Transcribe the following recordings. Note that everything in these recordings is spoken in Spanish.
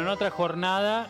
en otra jornada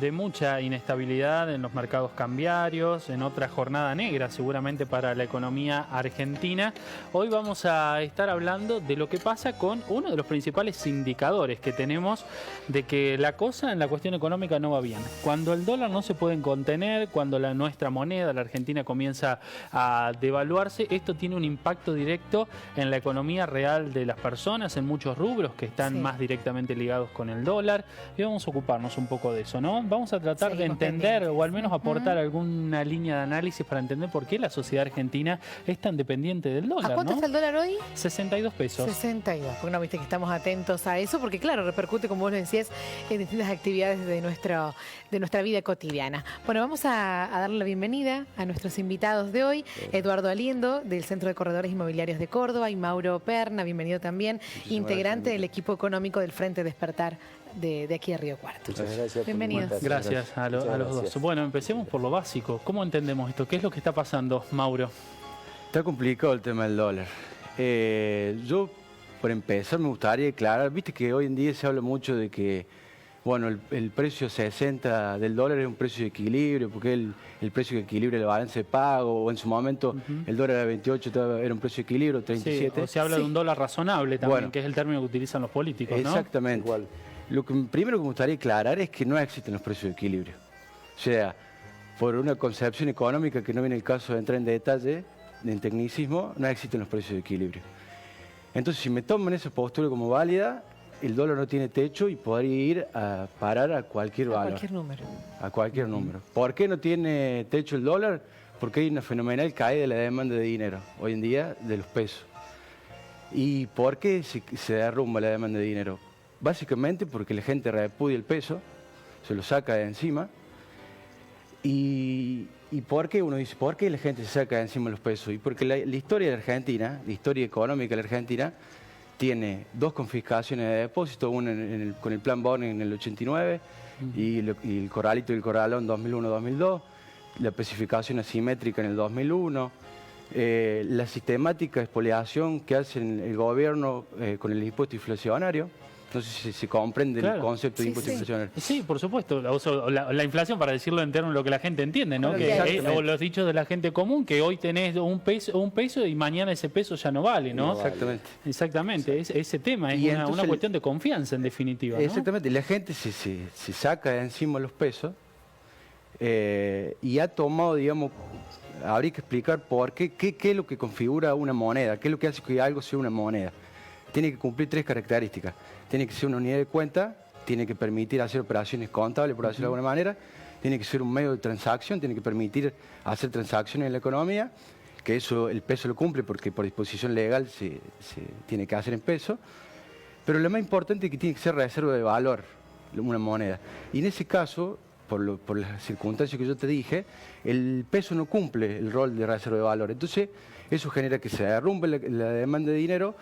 de mucha inestabilidad en los mercados cambiarios, en otra jornada negra seguramente para la economía argentina, hoy vamos a estar hablando de lo que pasa con uno de los principales indicadores que tenemos de que la cosa en la cuestión económica no va bien. Cuando el dólar no se puede contener, cuando nuestra moneda, la Argentina, comienza a devaluarse, esto tiene un impacto directo en la economía real de las personas, en muchos rubros que están más directamente ligados con el dólar, y vamos a ocuparnos un poco de eso, ¿no? Vamos a tratar de entender o al menos aportar alguna línea de análisis para entender por qué la sociedad argentina es tan dependiente del dólar. ¿A cuánto está el dólar hoy? 62 pesos. 62. Porque no, viste que estamos atentos a eso, porque claro, repercute, como vos lo decías, en distintas actividades de nuestra vida cotidiana. Bueno, vamos a darle la bienvenida a nuestros invitados de hoy. Eduardo Aliendo, del Centro de Corredores Inmobiliarios de Córdoba, y Mauro Perna, bienvenido también, integrante del equipo económico del Frente Despertar de aquí de Río Cuarto. Muchas gracias. Bienvenidos. Gracias a los dos. Bueno, empecemos por lo básico. ¿Cómo entendemos esto? ¿Qué es lo que está pasando, Mauro? Está complicado el tema del dólar. Yo, por empezar, me gustaría aclarar, viste que hoy en día se habla mucho de que, bueno, el precio 60 del dólar es un precio de equilibrio, porque es el precio que equilibra el balance de pago, o en su momento el dólar era 28, era un precio de equilibrio, 37. Sí, o se habla de un dólar razonable también, bueno, que es el término que utilizan los políticos, ¿no? Exactamente. Igual. Lo que primero que me gustaría aclarar es que no existen los precios de equilibrio. O sea, por una concepción económica que no viene el caso de entrar en detalle, en tecnicismo, no existen los precios de equilibrio. Entonces, si me toman esa postura como válida, el dólar no tiene techo y podría ir a parar a cualquier valor. A cualquier número. A cualquier número. ¿Por qué no tiene techo el dólar? Porque hay una fenomenal caída de la demanda de dinero, hoy en día, de los pesos. ¿Y por qué se derrumba la demanda de dinero? Básicamente porque la gente repudia el peso, se lo saca de encima. ¿Y por qué? Uno dice, ¿por qué la gente se saca de encima los pesos? Y porque la historia de la Argentina, la historia económica de la Argentina, tiene dos confiscaciones de depósitos, una con el plan Born en el 89 y el Corralito y el Corralón 2001-2002, la especificación asimétrica en el 2001, la sistemática expoliación que hace el gobierno con el impuesto inflacionario. No sé si se comprende el concepto de impuesto inflacionario. Sí, por supuesto. La inflación, para decirlo en términos de lo que la gente entiende, ¿no? O los dichos de la gente común, que hoy tenés un peso y mañana ese peso ya no vale, ¿no? Exactamente. Exactamente. Ese tema es una cuestión de confianza, en definitiva, ¿no? Exactamente. La gente se saca de encima los pesos y ha tomado, digamos, habría que explicar por qué es lo que configura una moneda, qué es lo que hace que algo sea una moneda. Tiene que cumplir tres características. Tiene que ser una unidad de cuenta, tiene que permitir hacer operaciones contables, por decirlo de alguna manera, tiene que ser un medio de transacción, tiene que permitir hacer transacciones en la economía, que eso el peso lo cumple porque por disposición legal se tiene que hacer en peso, pero lo más importante es que tiene que ser reserva de valor, una moneda. Y en ese caso, por las circunstancias que yo te dije, el peso no cumple el rol de reserva de valor. Entonces, eso genera que se derrumbe la demanda de dinero.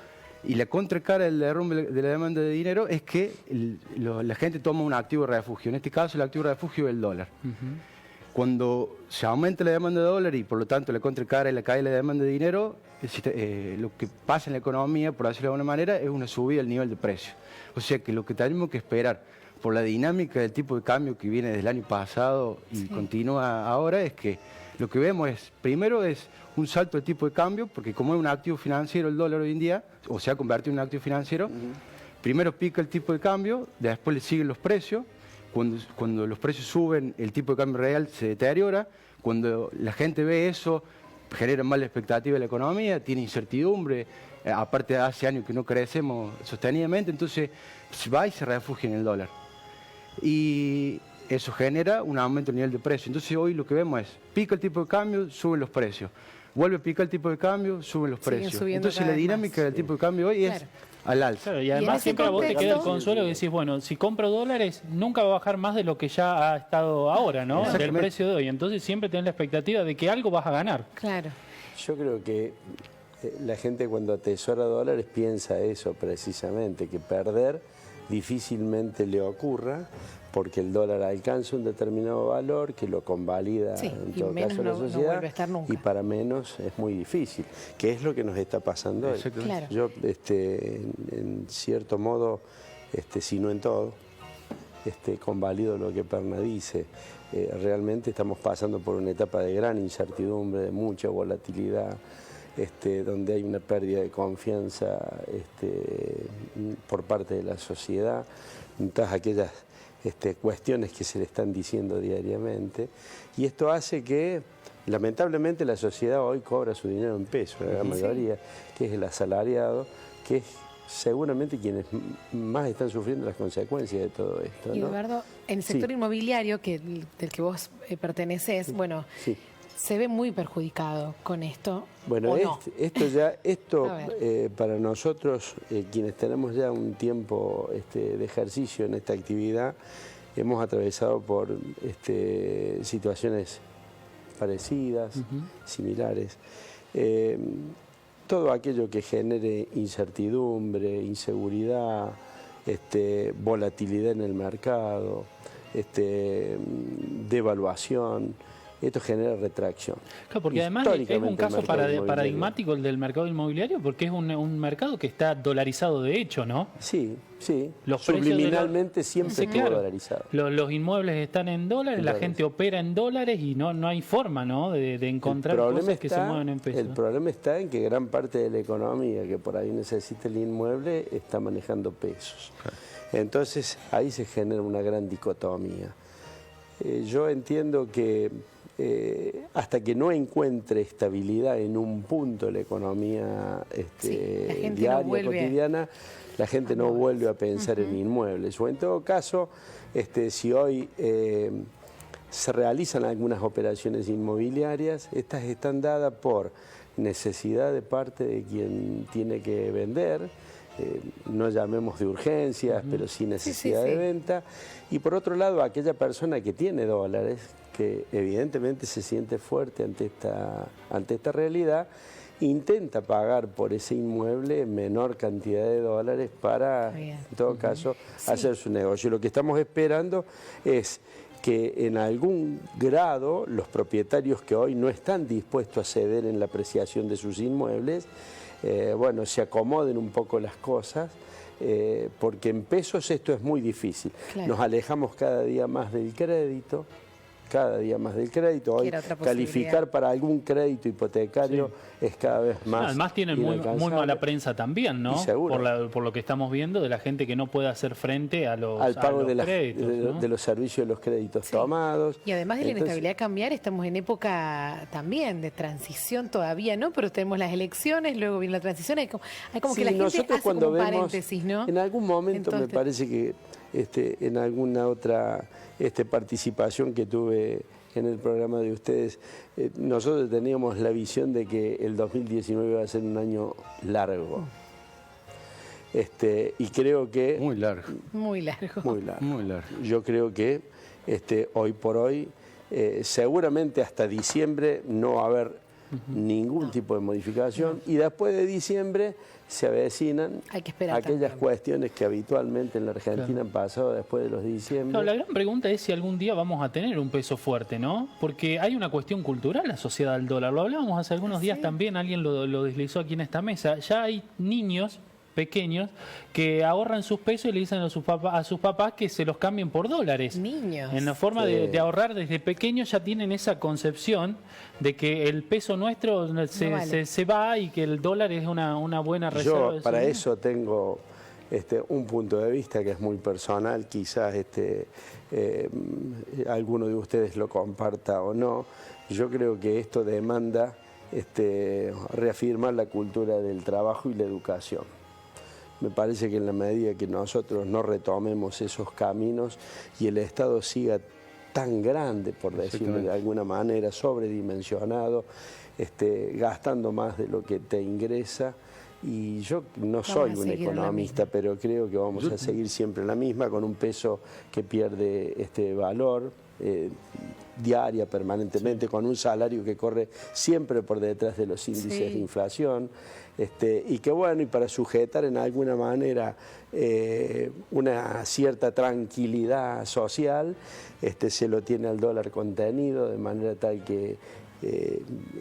Y la contracara del derrumbe de la demanda de dinero es que la gente toma un activo de refugio. En este caso, el activo de refugio es el dólar. Cuando se aumenta la demanda de dólar y por lo tanto la contracara y la caída de la demanda de dinero, lo que pasa en la economía, por decirlo de alguna manera, es una subida del nivel de precio. O sea que lo que tenemos que esperar por la dinámica del tipo de cambio que viene desde el año pasado y continúa ahora es que lo que vemos es, primero es un salto del tipo de cambio, porque como es un activo financiero el dólar hoy en día, o se ha convertido en un activo financiero, primero pica el tipo de cambio, después le siguen los precios, cuando los precios suben el tipo de cambio real se deteriora, cuando la gente ve eso genera mala expectativa de la economía, tiene incertidumbre, aparte de hace años que no crecemos sostenidamente, entonces va y se refugia en el dólar. Y eso genera un aumento del nivel de precio. Entonces hoy lo que vemos es, pica el tipo de cambio, suben los precios. Vuelve a picar el tipo de cambio, suben los precios. Entonces la dinámica del tipo de cambio hoy es al alza. Claro, y además siempre a vos te queda el consuelo que decís, bueno, si compro dólares, nunca va a bajar más de lo que ya ha estado ahora, ¿no? Del precio de hoy. Entonces siempre tenés la expectativa de que algo vas a ganar. Claro. Yo creo que la gente cuando atesora dólares piensa eso precisamente, que perder difícilmente le ocurra porque el dólar alcanza un determinado valor que lo convalida en todo caso la sociedad, no vuelve a estar nunca. Y para menos es muy difícil, que es lo que nos está pasando hoy. Claro. Yo en cierto modo, si no en todo, convalido lo que Perna dice. Realmente estamos pasando por una etapa de gran incertidumbre, de mucha volatilidad, donde hay una pérdida de confianza por parte de la sociedad, en todas aquellas cuestiones que se le están diciendo diariamente. Y esto hace que, lamentablemente, la sociedad hoy cobra su dinero en pesos, la gran mayoría, que es el asalariado, que es seguramente quienes más están sufriendo las consecuencias de todo esto, ¿no? Y Eduardo, en el sector inmobiliario del que vos pertenecés, bueno, se ve muy perjudicado con esto. Bueno, ¿o no? esto para nosotros, quienes tenemos ya un tiempo de ejercicio en esta actividad, hemos atravesado por situaciones parecidas, similares. Todo aquello que genere incertidumbre, inseguridad, volatilidad en el mercado, devaluación, esto genera retracción. Claro, porque además es un caso paradigmático el del mercado inmobiliario, porque es un mercado que está dolarizado de hecho, ¿no? Sí, sí. Los subliminalmente siempre estuvo dolarizado. Los inmuebles están en dólares, la gente opera en dólares y no hay forma, ¿no?, de encontrar cosas que se mueven en pesos. El problema está en que gran parte de la economía que por ahí necesita el inmueble está manejando pesos. Entonces ahí se genera una gran dicotomía. Yo entiendo que hasta que no encuentre estabilidad en un punto la economía diaria, cotidiana, la gente no vuelve a pensar en inmuebles. O en todo caso, si hoy se realizan algunas operaciones inmobiliarias, estas están dadas por necesidad de parte de quien tiene que vender, no llamemos de urgencias, pero sí necesidad de venta, y por otro lado aquella persona que tiene dólares, que evidentemente se siente fuerte ante esta realidad, intenta pagar por ese inmueble menor cantidad de dólares para, en todo caso, hacer su negocio. Lo que estamos esperando es que en algún grado los propietarios que hoy no están dispuestos a ceder en la apreciación de sus inmuebles, se acomoden un poco las cosas, porque en pesos esto es muy difícil. Claro. Nos alejamos cada día más del crédito. Hoy calificar para algún crédito hipotecario es cada vez más. Además tienen muy mala prensa también, ¿no? Por lo que estamos viendo de la gente que no puede hacer frente al pago de créditos, de los servicios de los créditos tomados. Y además de la inestabilidad cambiar, estamos en época también de transición todavía, ¿no? Pero tenemos las elecciones, luego viene la transición, hay como que la gente hace como un paréntesis, ¿no? En algún momento me parece que en alguna otra participación que tuve en el programa de ustedes, nosotros teníamos la visión de que el 2019 iba a ser un año largo. Y creo que... Muy largo. Muy largo. Yo creo que hoy por hoy, seguramente hasta diciembre no va a haber ningún tipo de modificación, y después de diciembre se avecinan aquellas cuestiones que habitualmente en la Argentina han pasado después de los diciembre. Claro, la gran pregunta es si algún día vamos a tener un peso fuerte, ¿no? Porque hay una cuestión cultural asociada al dólar. Lo hablábamos hace algunos días también, alguien lo deslizó aquí en esta mesa. Ya hay niños pequeños que ahorran sus pesos y le dicen a sus papás que se los cambien por dólares. Niños. En la forma de ahorrar desde pequeños ya tienen esa concepción de que el peso nuestro se va y que el dólar es una buena reserva. Yo para eso tengo un punto de vista que es muy personal, quizás alguno de ustedes lo comparta o no. Yo creo que esto demanda reafirmar la cultura del trabajo y la educación. Me parece que en la medida que nosotros no retomemos esos caminos y el Estado siga tan grande, por decirlo de alguna manera, sobredimensionado, gastando más de lo que te ingresa, y yo no soy un economista, pero creo que vamos a seguir siempre en la misma, con un peso que pierde valor diaria, permanentemente, con un salario que corre siempre por detrás de los índices de inflación, y que bueno, y para sujetar en alguna manera una cierta tranquilidad social, se lo tiene al dólar contenido, de manera tal que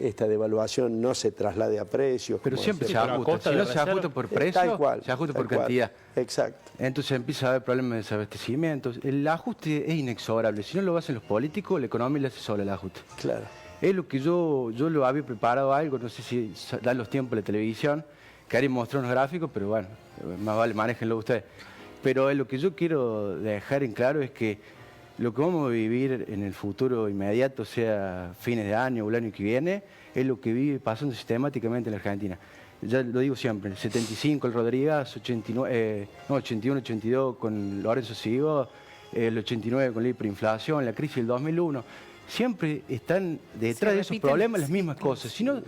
esta devaluación no se traslade a precios. Pero como siempre decía. se ajusta. Si no se ajusta por precio, Tal cual, se ajusta por tal cual. cantidad. Exacto. Entonces empieza a haber problemas de desabastecimiento. El ajuste es inexorable. Si no lo hacen los políticos, la economía le hace sola el ajuste. Claro. Es lo que yo lo había preparado algo, no sé si dan los tiempos de la televisión, quería mostrar unos gráficos, pero bueno, más vale manéjenlo ustedes. Pero lo que yo quiero dejar en claro es que lo que vamos a vivir en el futuro inmediato, sea fines de año o el año que viene, es lo que vive pasando sistemáticamente en la Argentina. Ya lo digo siempre, el 75 el Rodríguez, 89, 81, 82 con Lorenzo Sigo, el 89 con la hiperinflación, la crisis del 2001. Siempre están detrás de esos problemas las mismas cosas. Si no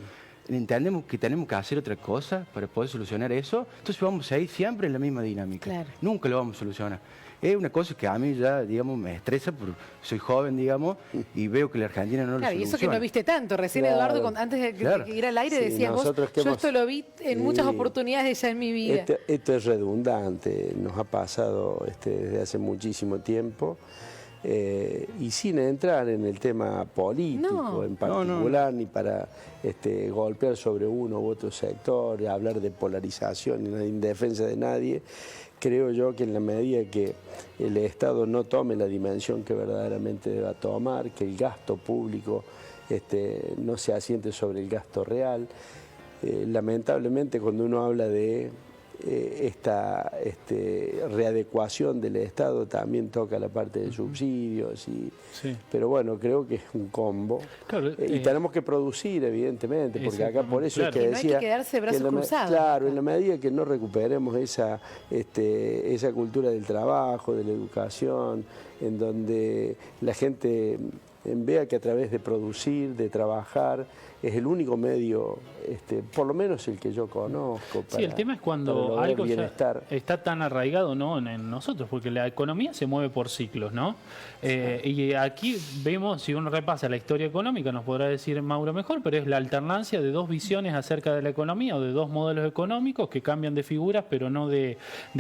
entendemos que tenemos que hacer otra cosa para poder solucionar eso, entonces vamos a ir siempre en la misma dinámica. Claro. Nunca lo vamos a solucionar. Es una cosa que a mí ya, digamos, me estresa porque soy joven, digamos, y veo que la Argentina no lo Claro, y soluciona. eso que no viste tanto. Recién Claro. Eduardo, antes de Claro. ir al aire, Sí, decías vos, nosotros que yo hemos- esto lo vi en muchas Sí. oportunidades ya en mi vida. Esto es redundante, nos ha pasado desde hace muchísimo tiempo. Y sin entrar en el tema político No. en particular, ni para golpear sobre uno u otro sector, hablar de polarización ni en defensa de nadie, creo yo que en la medida que el Estado no tome la dimensión que verdaderamente deba tomar, que el gasto público no se asiente sobre el gasto real, lamentablemente cuando uno habla de esta readecuación del Estado también toca la parte de subsidios, Sí. pero bueno, creo que es un combo. Claro, Y tenemos que producir, evidentemente, porque acá por eso Claro. es que Que no hay que decía... quedarse de brazos que en la cruzados. Claro, en la medida que no recuperemos esa cultura del trabajo, de la educación, en donde la gente vea que a través de producir, de trabajar, es el único medio, por lo menos el que yo conozco, Sí, el tema es para cuando lograr algo ya bienestar. está tan arraigado, ¿no?, en nosotros, porque la economía se mueve por ciclos, ¿no? Y aquí vemos, si uno repasa la historia económica, nos podrá decir Mauro mejor, pero es la alternancia de dos visiones acerca de la economía o de dos modelos económicos que cambian de figuras, pero no de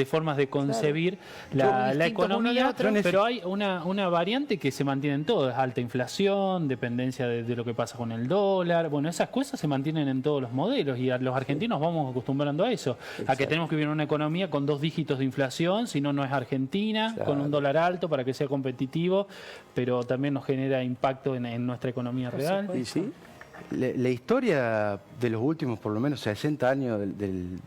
formas de concebir la Distintos uno de economía. otro. Pero hay una variante que se mantiene en todo, es alta inflación, dependencia de lo que pasa con el dólar. Bueno, esas cosas se mantienen en todos los modelos y a los argentinos vamos acostumbrando a eso, a que tenemos que vivir en una economía con 2 dígitos de inflación, si no, no es Argentina, Claro. con un dólar alto para que sea competitivo, pero también nos genera impacto en nuestra economía real. ¿Y sí? La historia de los últimos, por lo menos 60 años,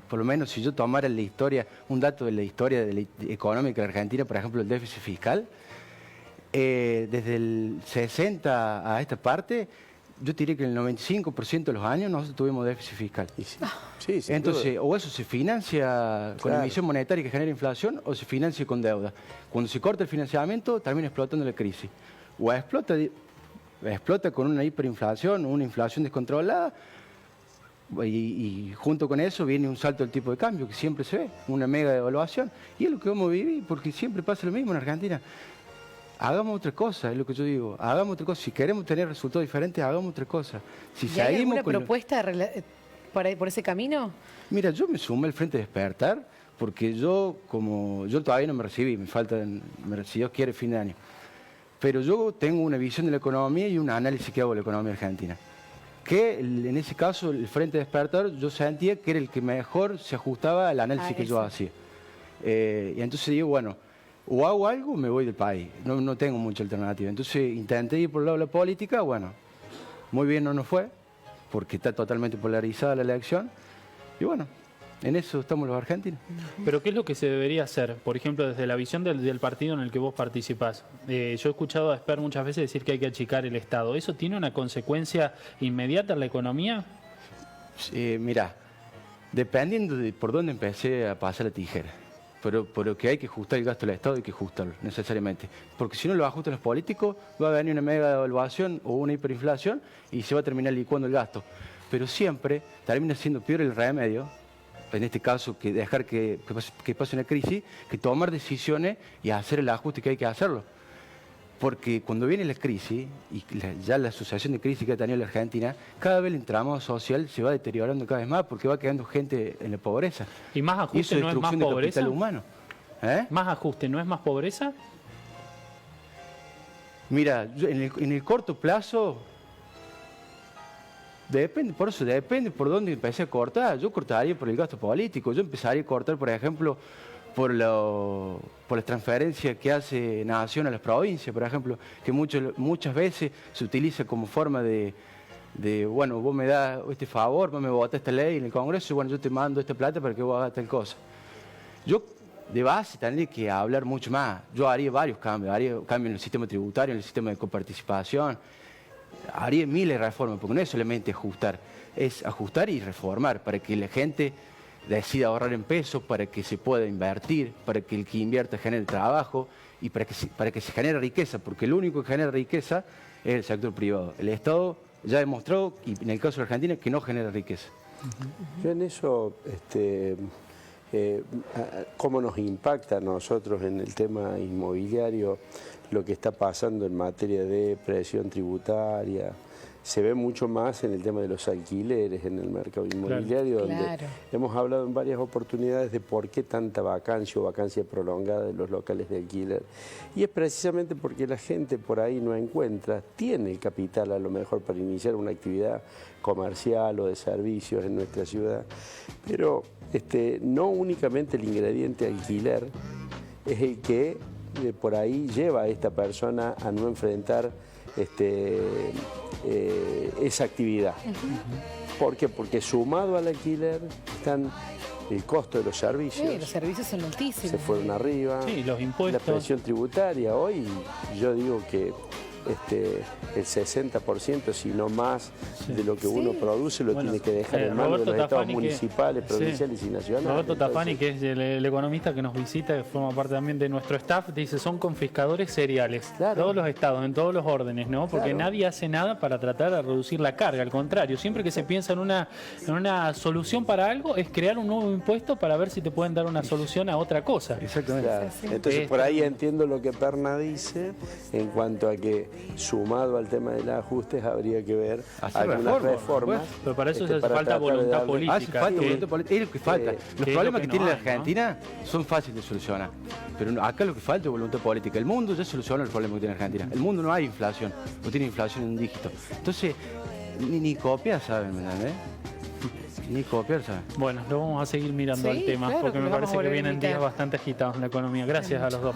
por lo menos si yo tomara la historia, un dato de la historia económica de Argentina, por ejemplo, el déficit fiscal, desde el 60 a esta parte, yo diría que en el 95% de los años nosotros tuvimos déficit fiscal. ¿Y sí? Sí, sin Entonces, duda. o eso se financia con Claro. emisión monetaria que genera inflación, o se financia con deuda. Cuando se corta el financiamiento, termina explotando la crisis. O explota con una hiperinflación, una inflación descontrolada, y junto con eso viene un salto del tipo de cambio, que siempre se ve, una mega devaluación. Y es lo que vamos a vivir, porque siempre pasa lo mismo en Argentina. Hagamos otra cosa, es lo que yo digo. Hagamos otra cosa. Si queremos tener resultados diferentes, hagamos otra cosa. Si ¿Y hay seguimos alguna con lo- propuesta por ese camino? Mira, yo me sumé al Frente Despertar porque yo todavía no me recibí, si Dios quiere, fin de año. Pero yo tengo una visión de la economía y un análisis que hago de la economía argentina. Que en ese caso, el Frente Despertar, yo sentía que era el que mejor se ajustaba al análisis que yo eso. hacía. Y entonces digo, bueno, o hago algo o me voy del país. No tengo mucha alternativa. Entonces intenté ir por el lado de la política, bueno, muy bien no nos fue, porque está totalmente polarizada la elección. Y bueno, en eso estamos los argentinos. Pero ¿qué es lo que se debería hacer? Por ejemplo, desde la visión del partido en el que vos participás. Yo he escuchado a Esper muchas veces decir que hay que achicar el Estado. ¿Eso tiene una consecuencia inmediata en la economía? Mirá, dependiendo de por dónde empecé a pasar la tijera, pero que hay que ajustar el gasto del Estado, hay que ajustarlo necesariamente. Porque si no lo ajustan los políticos, va a venir una mega devaluación o una hiperinflación y se va a terminar licuando el gasto. Pero siempre termina siendo peor el remedio, en este caso, que dejar que pase una crisis, que tomar decisiones y hacer el ajuste que hay que hacerlo. Porque cuando viene la crisis, y ya la asociación de crisis que ha tenido la Argentina, cada vez el entramado social se va deteriorando cada vez más porque va quedando gente en la pobreza. ¿Y más Y eso ajuste es no es más destrucción de pobreza? capital humano. ¿Eh? ¿Más ajuste no es más pobreza? Mira, en el corto plazo, Depende, por eso depende por dónde empecé a cortar. Yo cortaría por el gasto político. Yo empezaría a cortar, por ejemplo, por las transferencias que hace Nación a las provincias, por ejemplo, que muchas veces se utiliza como forma de, bueno, vos me das este favor, vos me votás esta ley en el Congreso, y bueno, yo te mando esta plata para que vos hagas tal cosa. Yo, de base, tendría que hablar mucho más. Yo haría varios cambios. Haría cambios en el sistema tributario, en el sistema de coparticipación. Haría miles de reformas, porque no es solamente ajustar, es ajustar y reformar para que la gente decida ahorrar en pesos, para que se pueda invertir, para que el que invierta genere trabajo y para que se genere riqueza, porque lo único que genera riqueza es el sector privado. El Estado ya demostró, y en el caso de Argentina, que no genera riqueza. Yo en eso, cómo nos impacta a nosotros en el tema inmobiliario lo que está pasando en materia de presión tributaria. Se ve mucho más en el tema de los alquileres en el mercado inmobiliario, donde hemos hablado en varias oportunidades de por qué tanta vacancia o vacancia prolongada de los locales de alquiler. Y es precisamente porque la gente por ahí no encuentra, tiene el capital a lo mejor para iniciar una actividad comercial o de servicios en nuestra ciudad, pero no únicamente el ingrediente alquiler es el que por ahí lleva a esta persona a no enfrentar esa actividad. ¿Por qué? Porque sumado al alquiler están el costo de los servicios. Sí, los servicios son altísimos. Se fueron arriba. Sí, los impuestos. La presión tributaria. Hoy yo digo que el 60%, si no más, de lo que uno produce lo tiene que dejar en manos de los estados municipales, provinciales y nacionales. Roberto Tafani, que es el economista que nos visita, que forma parte también de nuestro staff, dice, son confiscadores seriales. Claro. Todos los estados, en todos los órdenes, ¿no? Porque nadie hace nada para tratar de reducir la carga. Al contrario, siempre que se piensa en una solución para algo, es crear un nuevo impuesto para ver si te pueden dar una solución a otra cosa. Exactamente. Claro. Entonces, por ahí entiendo lo que Perna dice en cuanto a que sumado al tema de los ajustes habría que ver algunas reformas. Pero para eso hace falta voluntad política. Hace falta voluntad política, es lo que falta. Los problemas que tiene la Argentina son fáciles de solucionar, pero acá lo que falta es voluntad política. El mundo ya soluciona el problema que tiene Argentina. El mundo no hay inflación, no tiene inflación en un dígito. Entonces, ni copiar, ¿saben? ¿Me entendés? Ni copiar, ¿saben? Bueno, lo vamos a seguir mirando al tema, porque me parece que vienen días bastante agitados en la economía. Gracias a los dos.